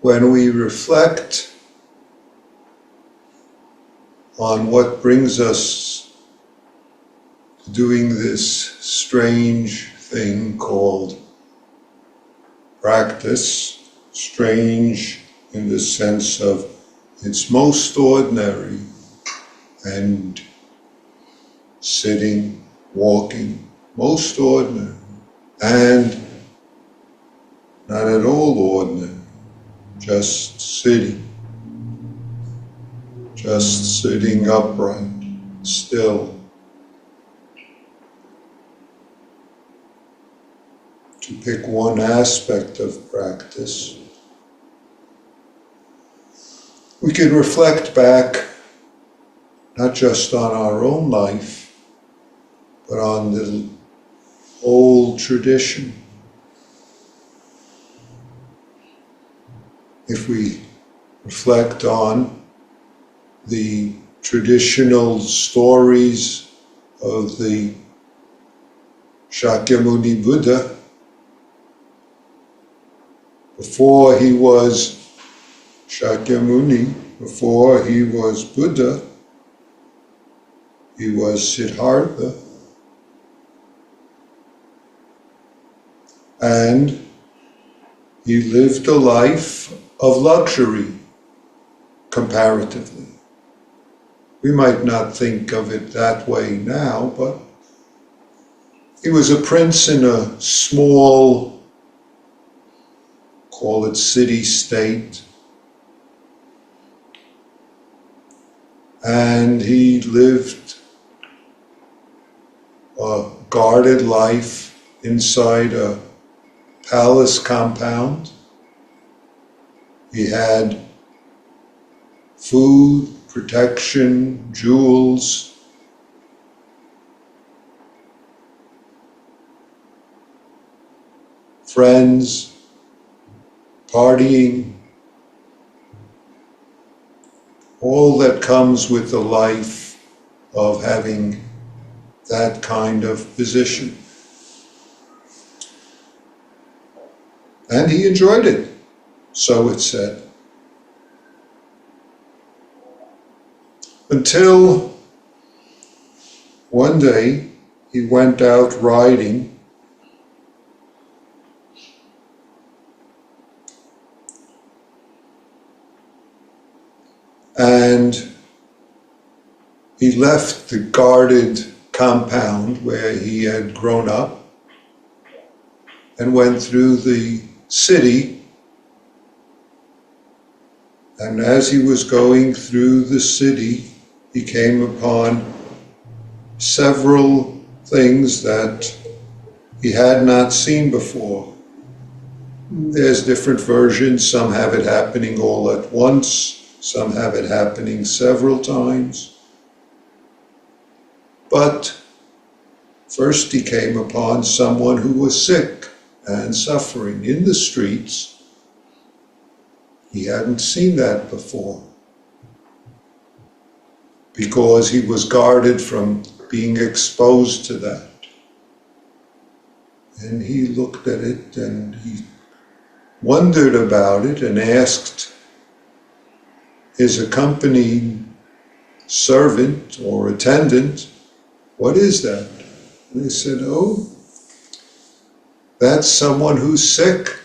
when we reflect on what brings us to doing this strange thing called practice, strange in the sense of it's most ordinary and sitting, walking, most ordinary, and not at all ordinary, just sitting upright, still. To pick one aspect of practice, we can reflect back not just on our own life, but on the old tradition. If we reflect on the traditional stories of the Shakyamuni Buddha, before he was Shakyamuni, before he was Buddha, he was Siddhartha, and he lived a life of luxury, comparatively. We might not think of it that way now, but he was a prince in a small, call it city-state, and he lived a guarded life inside a palace compound. He had food, protection, jewels, friends, partying, all that comes with the life of having that kind of position. And he enjoyed it, so it said. Until one day he went out riding, and he left the guarded compound where he had grown up and went through the city. And as he was going through the city, he came upon several things that he had not seen before. There's different versions. Some have it happening all at once. Some have it happening several times. But first he came upon someone who was sick and suffering in the streets. He hadn't seen that before, because he was guarded from being exposed to that. And he looked at it and he wondered about it and asked his accompanying servant or attendant, "What is that?" And they said, "Oh, that's someone who's sick."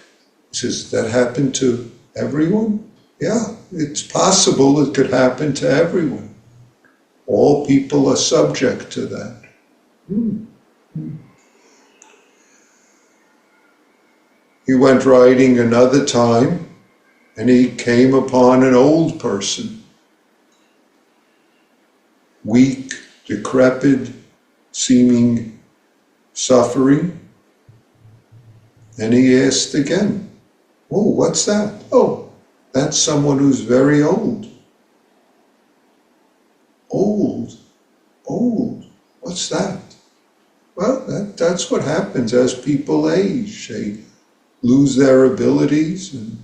He says, "That happened to everyone?" "Yeah, it's possible it could happen to everyone. All people are subject to that." He went riding another time, and he came upon an old person, weak, decrepit, seeming suffering. And he asked again, "Oh, what's that?" "Oh, that's someone who's very old." Old, what's that? Well, that's what happens as people age. They lose their abilities. And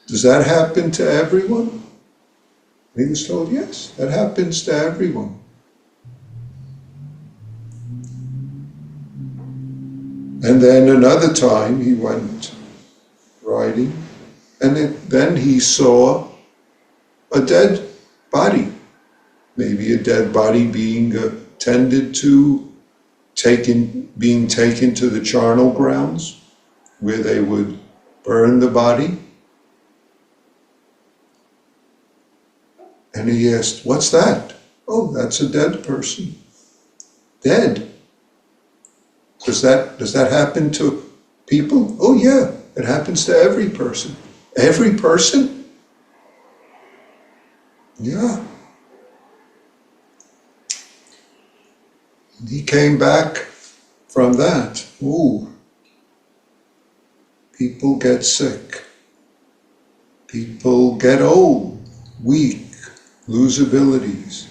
does that happen to everyone? And he was told, yes, that happens to everyone. And then another time he went riding, And then he saw a dead body, maybe a dead body being attended to, being taken to the charnel grounds where they would burn the body. And he asked, "What's that?" "Oh, that's a dead person." "Dead? Does that happen to people?" "Oh yeah, it happens to every person." "Every person?" "Yeah." And he came back from that. Ooh, people get sick. People get old, weak, lose abilities.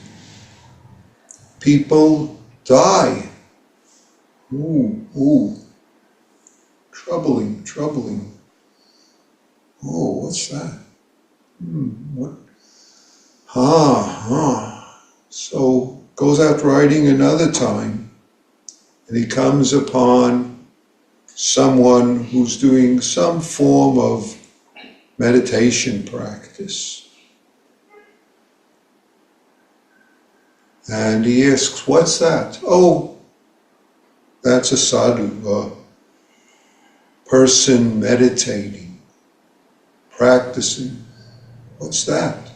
People die. Ooh, troubling. Oh, what's that? What? So goes out riding another time, and he comes upon someone who's doing some form of meditation practice. And he asks, "What's that?" "Oh, that's a sadhu, a person meditating, practicing." "What's that?"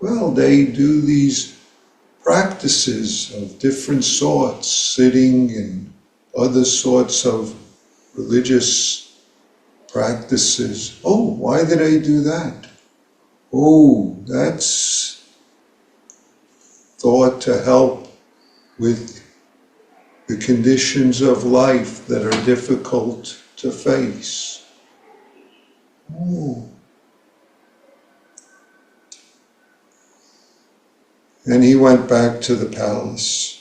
"Well, they do these practices of different sorts, sitting and other sorts of religious practices." "Oh, why do they do that?" "Oh, that's thought to help with the conditions of life that are difficult to face." Oh. And he went back to the palace.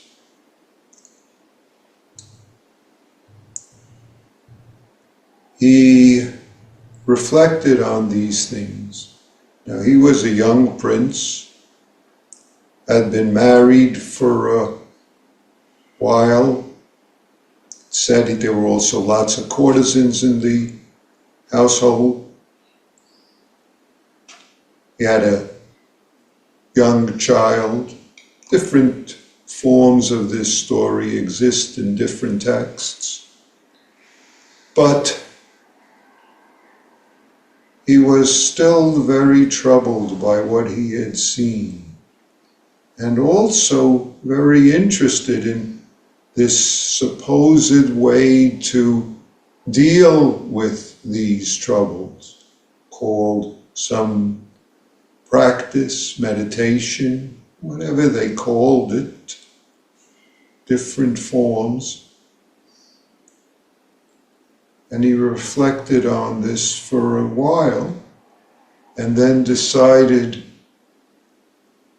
He reflected on these things. Now, he was a young prince, had been married for a while. Said there were also lots of courtesans in the household. He had a young child. Different forms of this story exist in different texts. But he was still very troubled by what he had seen, and also very interested in this supposed way to deal with these troubles, called some practice, meditation, whatever they called it, different forms. And he reflected on this for a while, and then decided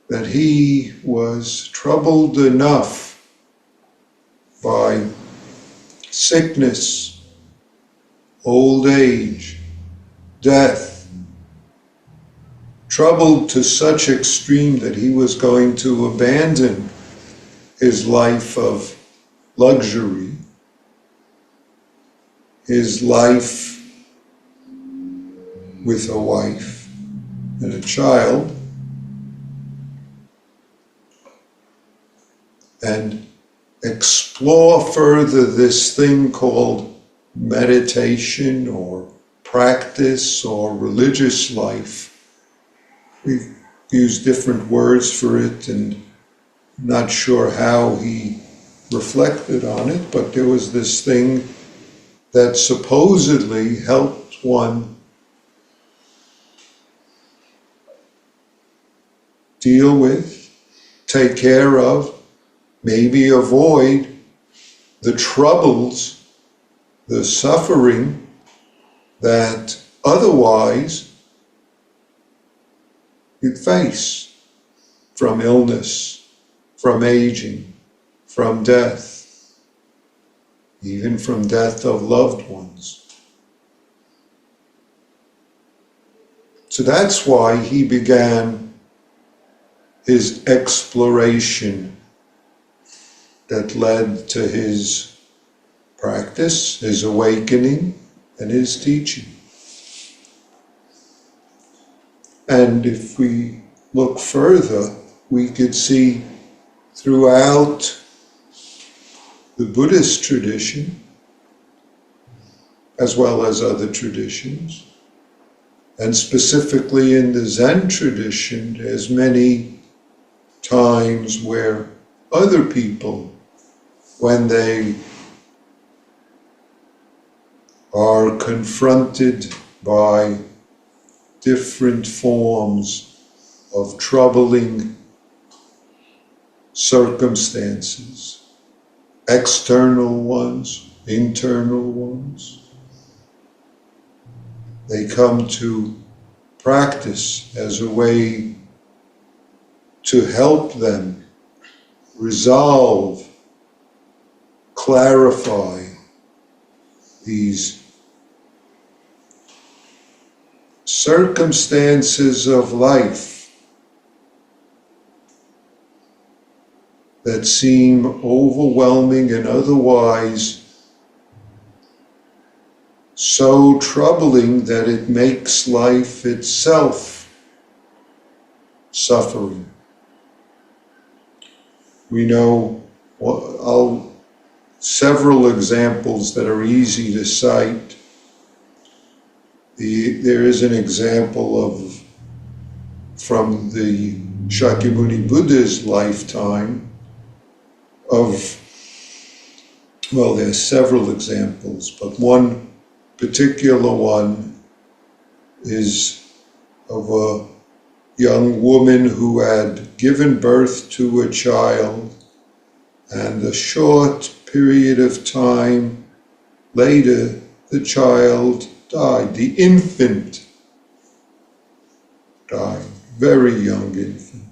that he was troubled enough by sickness, old age, death, troubled to such extreme that he was going to abandon his life of luxury, his life with a wife and a child, and explore further this thing called meditation or practice or religious life. We use different words for it, and I'm not sure how he reflected on it, but there was this thing that supposedly helped one deal with, take care of, maybe avoid the troubles, the suffering that otherwise you'd face from illness, from aging, from death, even from death of loved ones. So that's why he began his exploration that led to his practice, his awakening, and his teaching. And if we look further, we could see throughout the Buddhist tradition, as well as other traditions, and specifically in the Zen tradition, there's many times where other people, when they are confronted by different forms of troubling circumstances, external ones, internal ones, they come to practice as a way to help them resolve, clarify these circumstances of life that seem overwhelming and otherwise so troubling that it makes life itself suffering. We know several examples that are easy to cite. There is an example from the Shakyamuni Buddha's lifetime there's several examples, but one particular one is of a young woman who had given birth to a child, and a short period of time later the child died. The infant died, very young infant.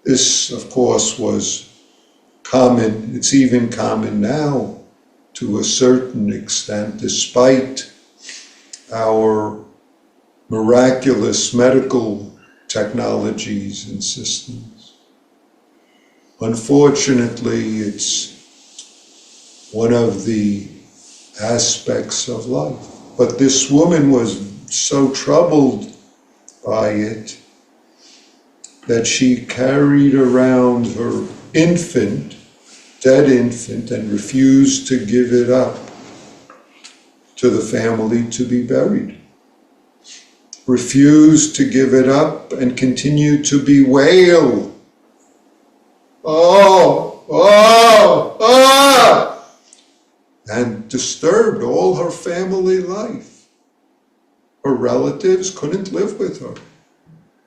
This, of course, was common. It's even common now to a certain extent, despite our miraculous medical technologies and systems. Unfortunately, it's one of the aspects of life. But this woman was so troubled by it that she carried around her infant, dead infant, and refused to give it up to the family to be buried. Refused to give it up and continued to bewail. And disturbed all her family life. Her relatives couldn't live with her,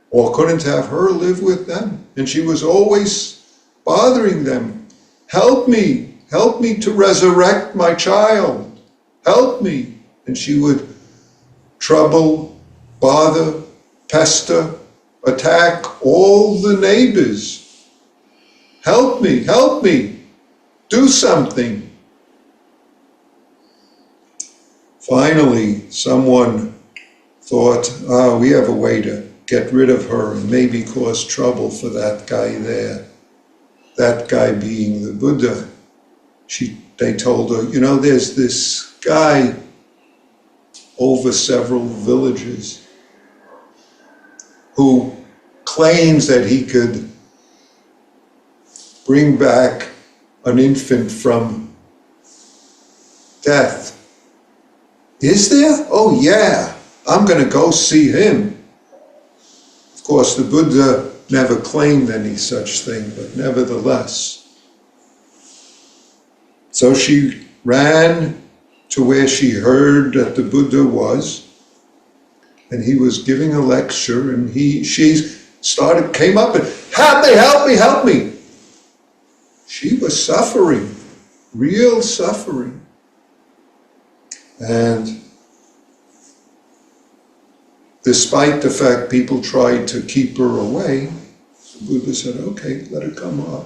or couldn't have her live with them. And she was always bothering them. Help me to resurrect my child. Help me. And she would trouble, bother, pester, attack all the neighbors. Help me, do something. Finally, someone thought, we have a way to get rid of her and maybe cause trouble for that guy there. That guy being the Buddha. They told her, there's this guy over several villages who claims that he could bring back an infant from death. Is there? Oh yeah, I'm going to go see him. Of course, the Buddha never claimed any such thing, but nevertheless. So she ran to where she heard that the Buddha was, and he was giving a lecture, and she came up and, help me. She was suffering, real suffering. And despite the fact people tried to keep her away, the Buddha said, okay, let her come up.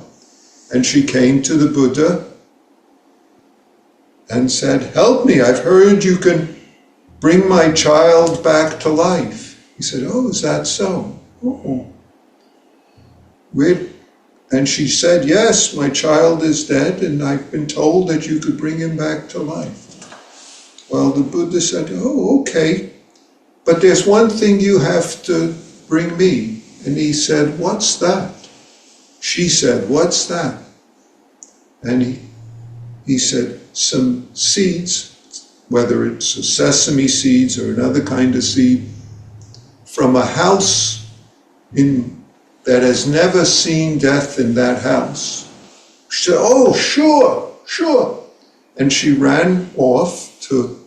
And she came to the Buddha and said, help me, I've heard you can bring my child back to life. He said, oh, is that so? Oh. And she said, yes, my child is dead, and I've been told that you could bring him back to life. Well, the Buddha said, oh, okay. but there's one thing you have to bring me. And he said, what's that? She said, what's that? And he said, some seeds, whether it's a sesame seeds or another kind of seed, from a house that has never seen death in that house. She said, oh, sure. And she ran off to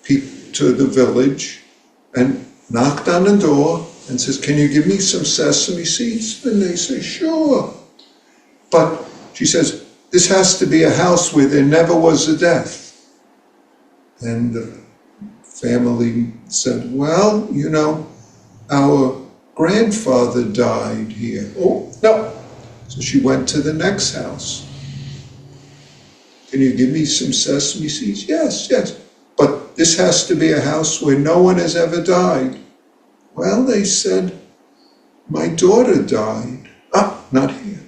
the village and knocked on the door and says, can you give me some sesame seeds? And they say, sure. But she says, this has to be a house where there never was a death. And the family said, well, our grandfather died here. Oh, no. So she went to the next house. Can you give me some sesame seeds? Yes. But this has to be a house where no one has ever died. Well, they said, my daughter died. Not here.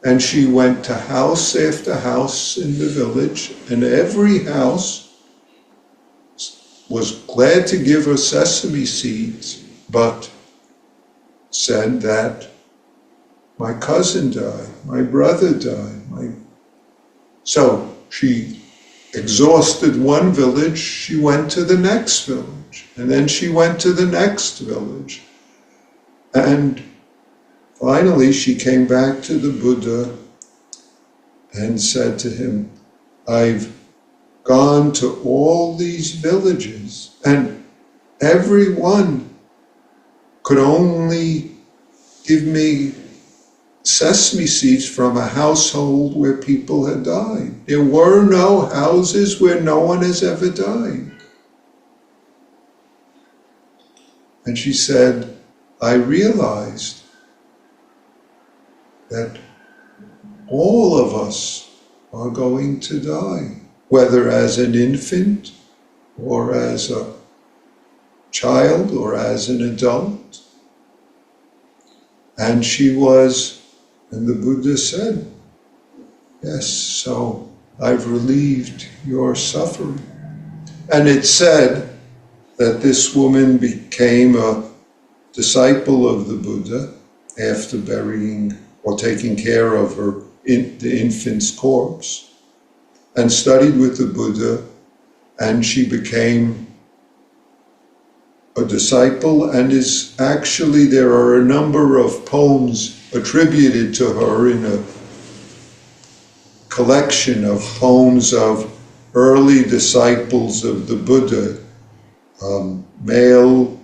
And she went to house after house in the village, and every house was glad to give her sesame seeds, but said that my cousin died, my brother died. So she exhausted one village, she went to the next village, and then she went to the next village. And finally she came back to the Buddha and said to him, I've gone to all these villages, and everyone could only give me sesame seeds from a household where people had died. There were no houses where no one has ever died. And she said, I realized that all of us are going to die, whether as an infant or as a child or as an adult. And and the Buddha said, yes, so I've relieved your suffering. And it said that this woman became a disciple of the Buddha after burying or taking care of the infant's corpse, and studied with the Buddha, and she became a disciple, and there are a number of poems attributed to her in a collection of poems of early disciples of the Buddha, male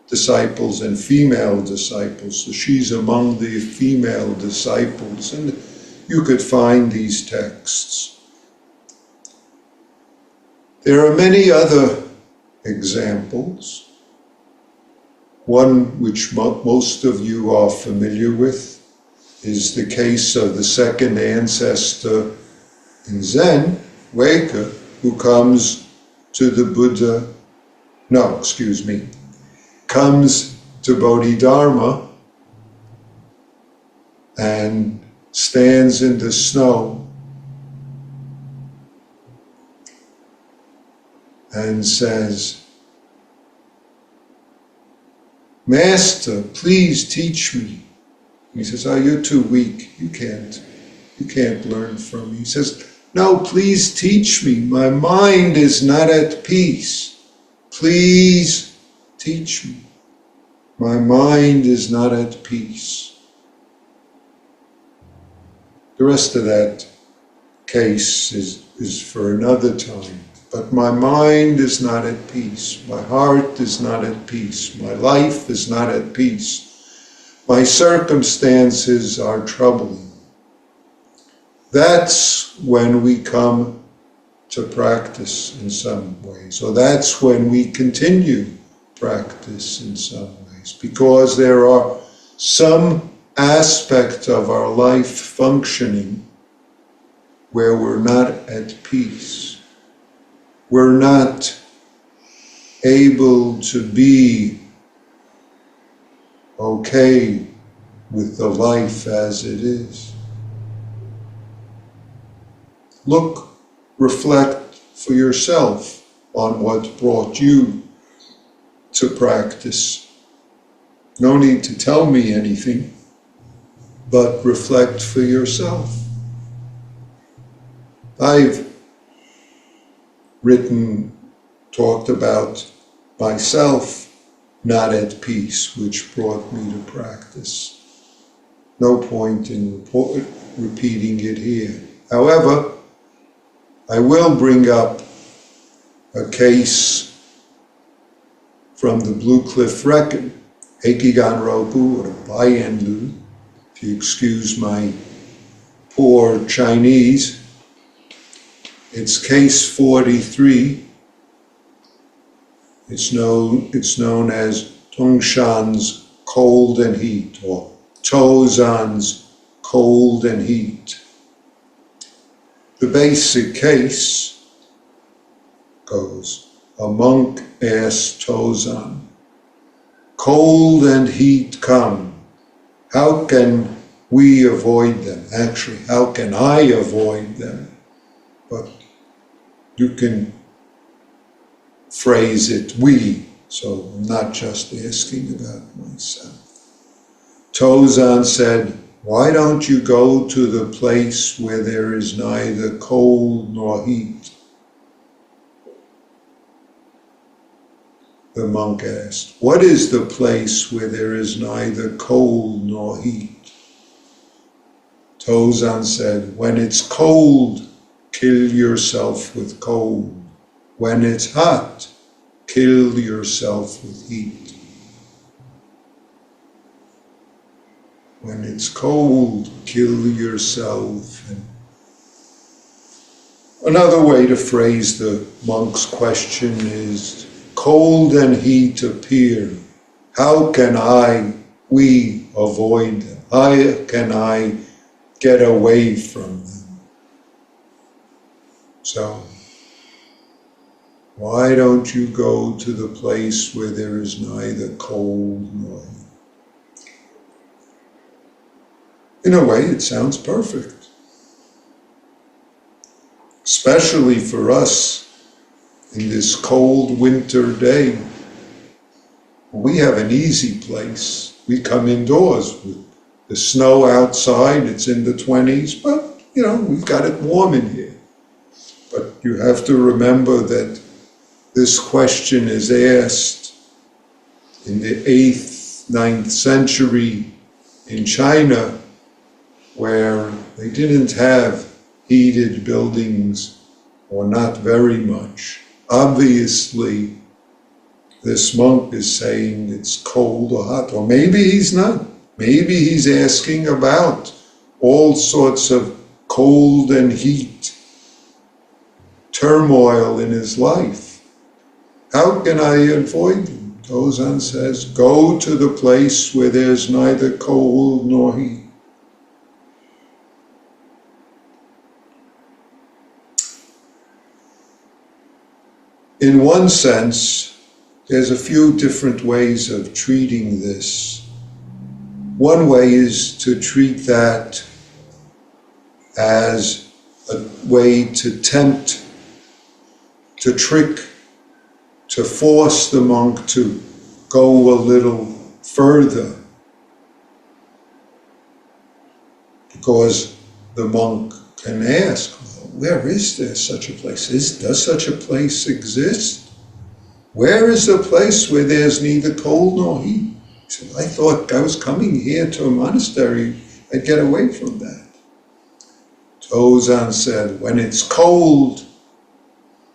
disciples and female disciples. So she's among the female disciples, and you could find these texts. There are many other examples. One which most of you are familiar with is the case of the second ancestor in Zen, Huike, who comes to the Buddha, comes to Bodhidharma and stands in the snow and says, Master, please teach me. He says, you're too weak. You can't learn from me. He says, no, please teach me. My mind is not at peace. Please teach me. My mind is not at peace. The rest of that case is for another time. But my mind is not at peace. My heart is not at peace. My life is not at peace. My circumstances are troubling. That's when we come to practice in some ways. Or that's when we continue practice in some ways. Because there are some aspects of our life functioning where we're not at peace. We're not able to be okay with the life as it is. Look, reflect for yourself on what brought you to practice. No need to tell me anything, but reflect for yourself. I've talked about myself not at peace, which brought me to practice. No point in repeating it here. However, I will bring up a case from the Blue Cliff record, Hekigan Roku or Baienlu, if you excuse my poor Chinese. It's case 43. It's known as Tongshan's cold and heat, or Tozan's cold and heat. The basic case goes, a monk asked Tozan, cold and heat come, how can we avoid them? Actually, how can I avoid them? But you can phrase it we, so I'm not just asking about myself. Tozan said, why don't you go to the place where there is neither cold nor heat? The monk asked, what is the place where there is neither cold nor heat? Tozan said, when it's cold, kill yourself with cold. When it's hot, kill yourself with heat. When it's cold, kill yourself. And another way to phrase the monk's question is, cold and heat appear. How can we avoid them? How can I get away from them? So, why don't you go to the place where there is neither cold nor heat? In a way, it sounds perfect. Especially for us in this cold winter day. We have an easy place. We come indoors with the snow outside, it's in the 20s, but we've got it warm in here. But you have to remember that this question is asked in the 8th, 9th century in China, where they didn't have heated buildings, or not very much. Obviously, this monk is saying it's cold or hot, or maybe he's not. Maybe he's asking about all sorts of cold and heat, turmoil in his life. How can I avoid them? Tozan says, go to the place where there's neither cold nor heat. In one sense, there's a few different ways of treating this. One way is to treat that as a way to tempt, to trick, to force the monk to go a little further, because the monk can ask, where is there such a place? Does such a place exist? Where is the place where there's neither cold nor heat? He said, I thought I was coming here to a monastery, I'd get away from that. Tozan said, when it's cold,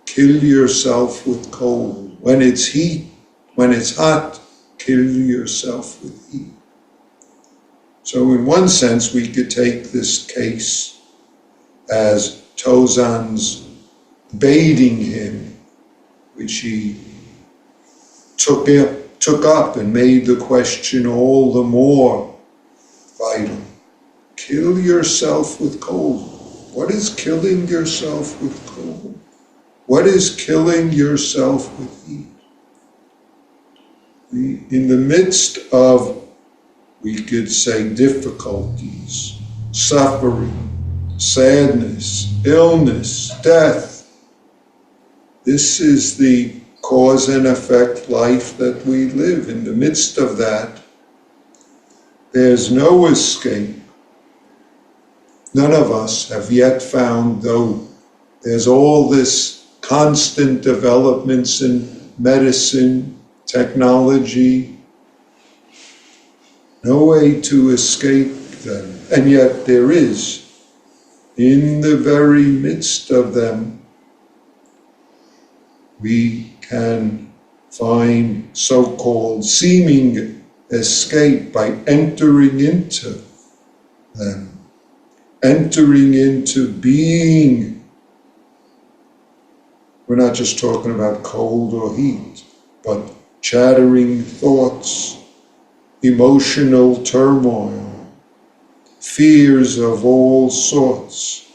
kill yourself with cold. When it's hot, kill yourself with heat. So in one sense, we could take this case as Tozan's baiting him, which he took up and made the question all the more vital. Kill yourself with cold. What is killing yourself with cold? What is killing yourself with heat? In the midst of, we could say, difficulties, suffering, sadness, illness, death, this is the cause and effect life that we live. In the midst of that, there's no escape. None of us have yet found, though there's all this constant developments in medicine, technology, no way to escape them. And yet there is, in the very midst of them, we can find so-called seeming escape by entering into them, entering into being. We're not just talking about cold or heat, but chattering thoughts, emotional turmoil, fears of all sorts,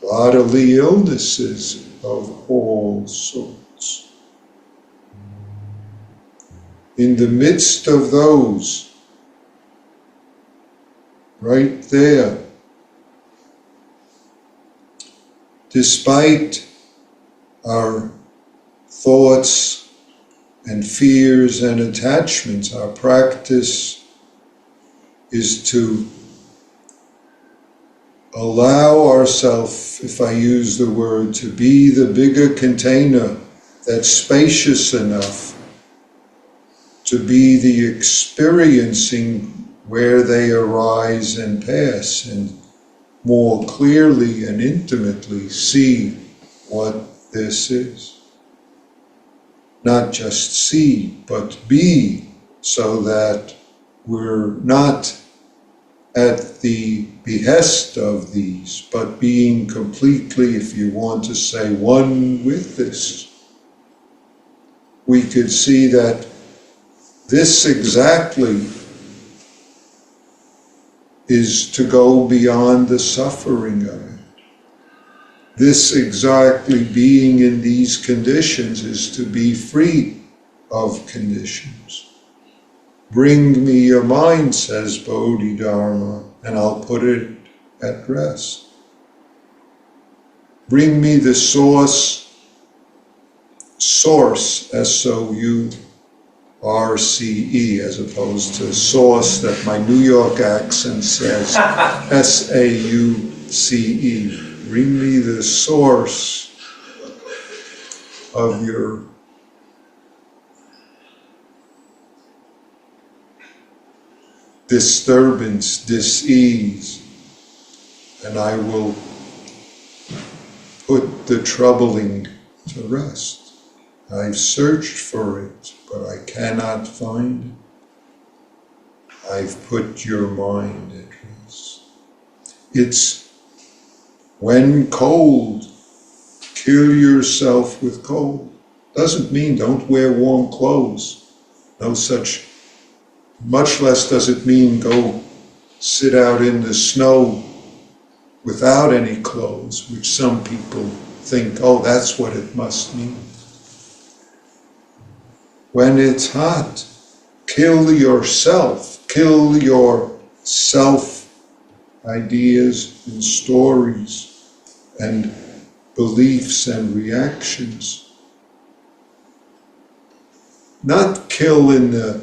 bodily illnesses of all sorts. In the midst of those, right there, despite our thoughts and fears and attachments, our practice is to allow ourselves, if I use the word, to be the bigger container that's spacious enough to be the experiencing where they arise and pass, and more clearly and intimately see what this is. Not just see, but be, so that we're not at the behest of these, but being completely, if you want to say, one with this. We could see that this exactly is to go beyond the suffering of it. This exactly being in these conditions is to be free of conditions. Bring me your mind, says Bodhidharma, and I'll put it at rest. Bring me the source, S-O-U-R-C-E, as opposed to sauce that my New York accent says, S-A-U-C-E. Bring me the source of your disturbance, dis-ease, and I will put the troubling to rest. I've searched for it, but I cannot find it. I've put your mind at rest. It's when cold, kill yourself with cold. Doesn't mean don't wear warm clothes. No such, much less does it mean go sit out in the snow without any clothes, which some people think, oh, that's what it must mean. When it's hot, kill yourself, kill your self ideas and stories and beliefs and reactions. Not kill in the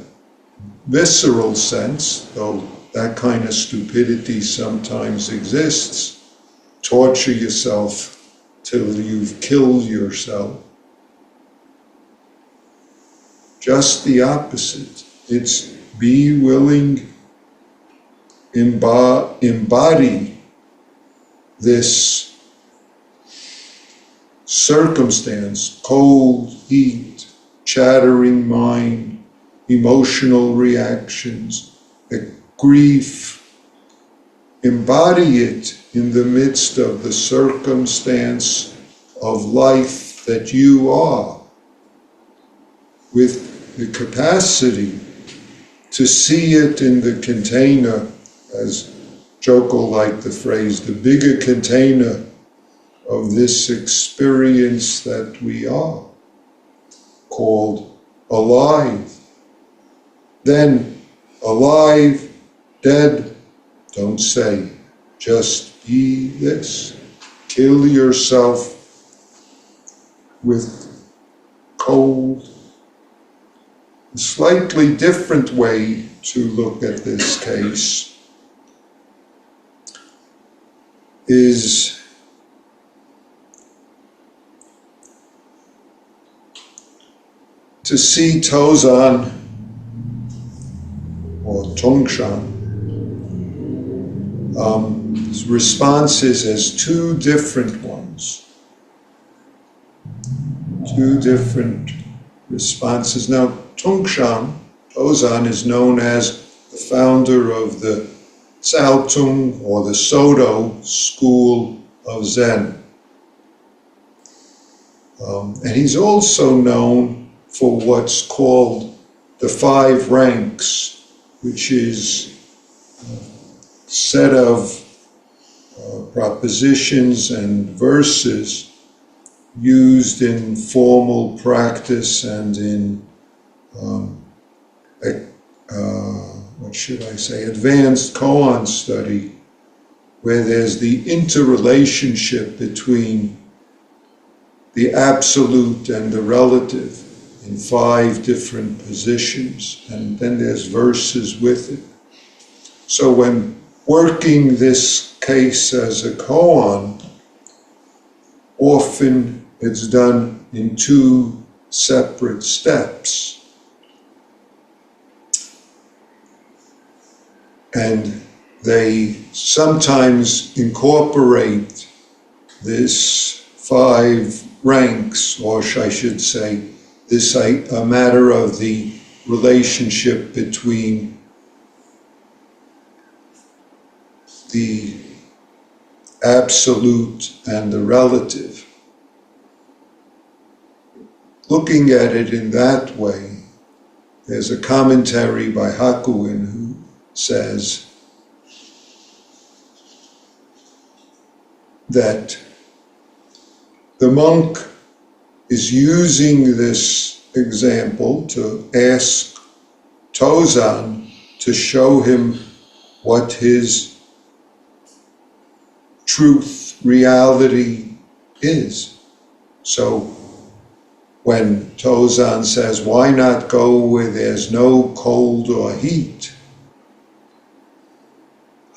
visceral sense, though that kind of stupidity sometimes exists. Torture yourself till you've killed yourself. Just the opposite. It's be willing, embody this circumstance, cold, heat, chattering mind, emotional reactions, grief. Embody it in the midst of the circumstance of life that you are, with the capacity to see it in the container, as Joko liked the phrase, the bigger container of this experience that we are, called alive. Then, alive, dead, don't say, just be this. Kill yourself with cold. A slightly different way to look at this case is to see Tozan or Tongshan responses as two different ones. Two different responses. Now, Tozan is known as the founder of the Cao Tung or the Soto school of Zen. And he's also known for what's called the 5 ranks, which is a set of propositions and verses used in formal practice and in advanced koan study, where there's the interrelationship between the absolute and the relative in 5 different positions, and then there's verses with it. So when working this case as a koan, often it's done in 2 separate steps. And they sometimes incorporate this 5 ranks, or I should say, this a matter of the relationship between the absolute and the relative. Looking at it in that way, there's a commentary by Hakuin who says that the monk is using this example to ask Tozan to show him what his truth, reality is. So when Tozan says, why not go where there's no cold or heat?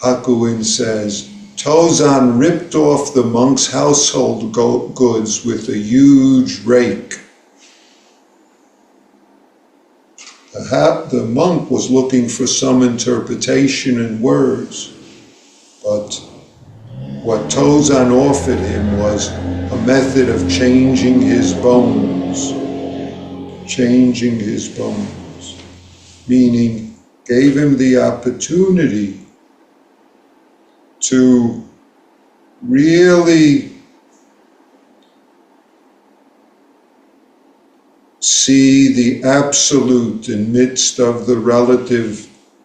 Hakuin says, Tozan ripped off the monk's household goods with a huge rake. The monk was looking for some interpretation in words, but what Tozan offered him was a method of changing his bones. Changing his bones. Meaning, gave him the opportunity to really see the absolute in midst of the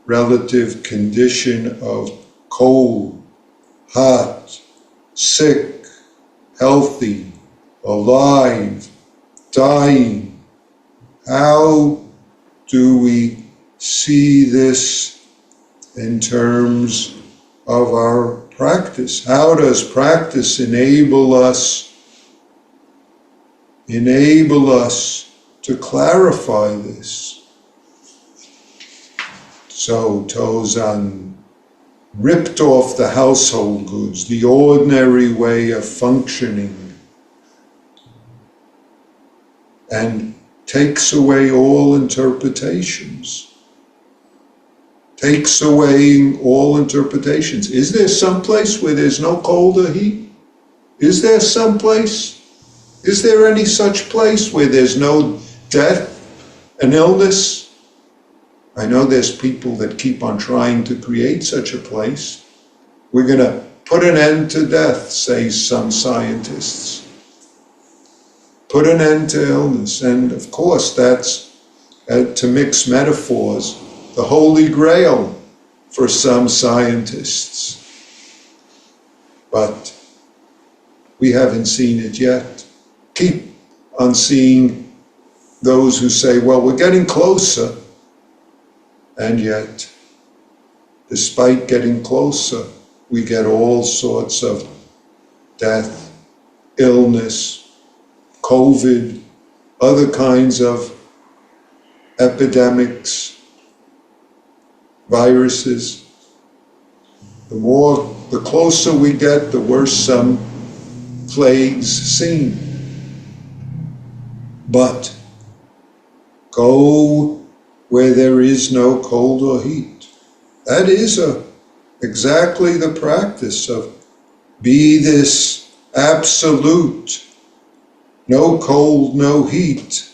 relative condition of cold, hot, sick, healthy, alive, dying. How do we see this in terms of our practice? How does practice enable us to clarify this? So Tozan ripped off the household goods, the ordinary way of functioning, and takes away all interpretations. Takes away all interpretations. Is there some place where there's no cold or heat? Is there some place? Is there any such place where there's no death and illness? I know there's people that keep on trying to create such a place. We're going to put an end to death, say some scientists. Put an end to illness. And of course, that's, to mix metaphors, the Holy Grail for some scientists. But we haven't seen it yet. Keep on seeing those who say, well, we're getting closer. And yet, despite getting closer, we get all sorts of death, illness, COVID, other kinds of epidemics, viruses. The closer we get, the worse some plagues seem. But go where there is no cold or heat. That is exactly the practice of be this absolute, no cold, no heat,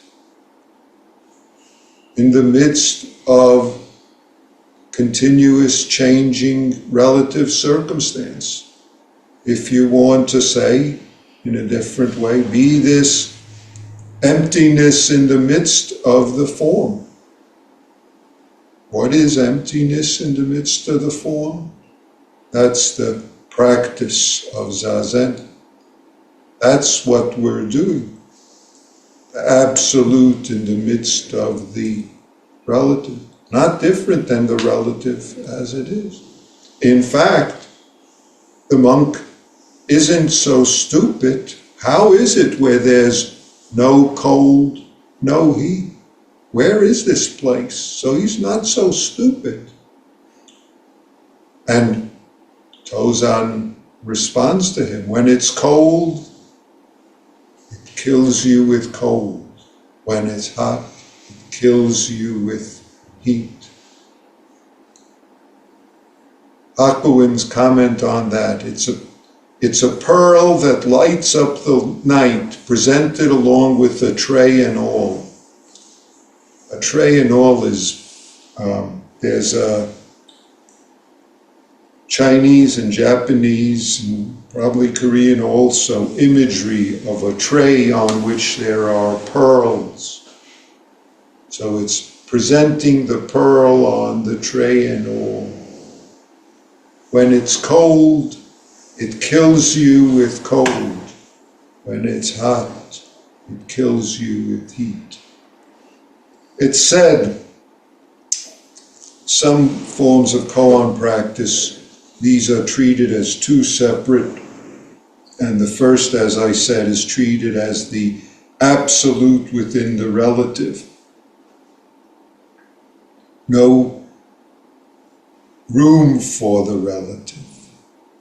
in the midst of continuous changing relative circumstance. If you want to say in a different way, be this emptiness in the midst of the form. What is emptiness in the midst of the form? That's the practice of Zazen. That's what we're doing. The absolute in the midst of the relative. Not different than the relative as it is. In fact, the monk isn't so stupid. How is it where there's no cold, no heat? Where is this place? So he's not so stupid. And Tozan responds to him, when it's cold, it kills you with cold. When it's hot, it kills you with heat. Hakuin's comment on that, it's a pearl that lights up the night, presented along with a tray and all. A tray and all is, there's a Chinese and Japanese and probably Korean also imagery of a tray on which there are pearls. So it's presenting the pearl on the tray and all. When it's cold, it kills you with cold. When it's hot, it kills you with heat. It's said, some forms of koan practice, these are treated as two separate, and the first, as I said, is treated as the absolute within the relative. No room for the relative,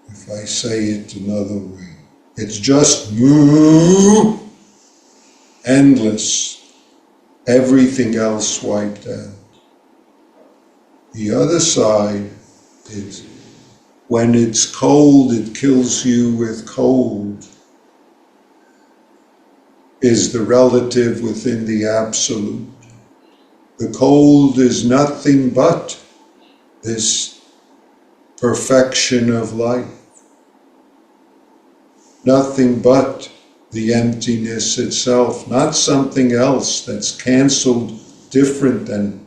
if I say it another way. It's just endless. Everything else wiped out. The other side is when it's cold, it kills you with cold, is the relative within the absolute. The cold is nothing but this perfection of life. Nothing but the emptiness itself, not something else that's canceled different than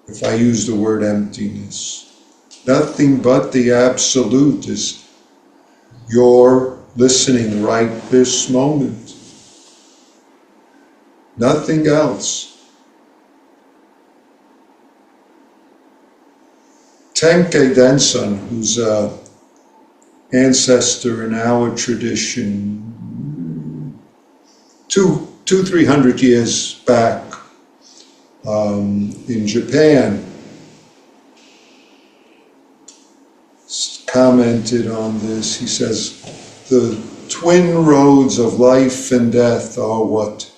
if I use the word emptiness. Nothing but the absolute is your listening right this moment. Nothing else. Tenke Denson, who's an ancestor in our tradition, 300 years back in Japan, commented on this. He says, the twin roads of life and death are what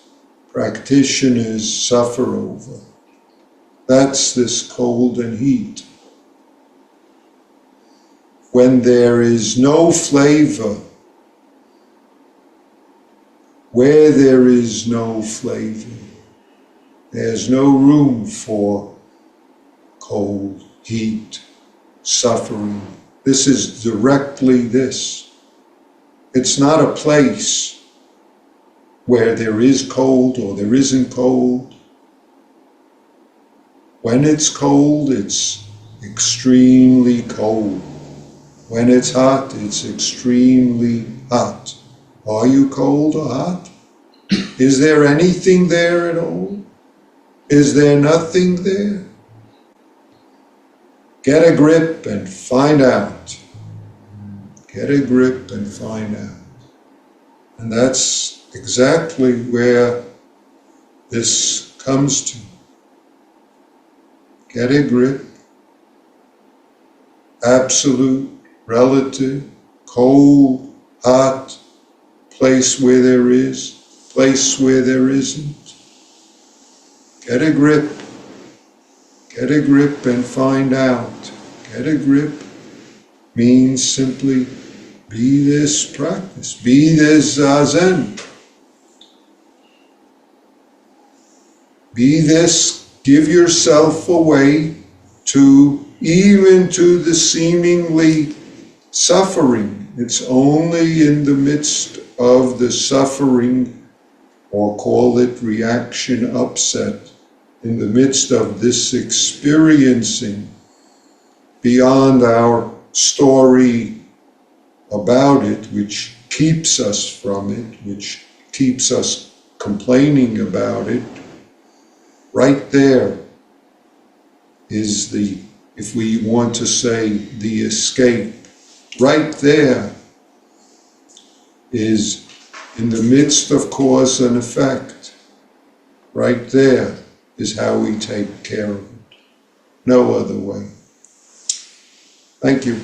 practitioners suffer over. That's this cold and heat. When there is no flavor, where there is no flavor, there's no room for cold, heat, suffering. This is directly this. It's not a place where there is cold or there isn't cold. When it's cold, it's extremely cold. When it's hot, it's extremely hot. Are you cold or hot? Is there anything there at all? Is there nothing there? Get a grip and find out. Get a grip and find out. And that's exactly where this comes to. Get a grip. Absolute, relative, cold, hot, place where there is, place where there isn't. Get a grip. Get a grip and find out. Get a grip means simply be this practice, be this Zazen. Be this, give yourself away to even to the seemingly suffering. It's only in the midst of the suffering, or call it reaction, upset, in the midst of this experiencing beyond our story about it, which keeps us from it, which keeps us complaining about it, right there is the, if we want to say, the escape. Right there is in the midst of cause and effect. Right there is how we take care of it. No other way. Thank you.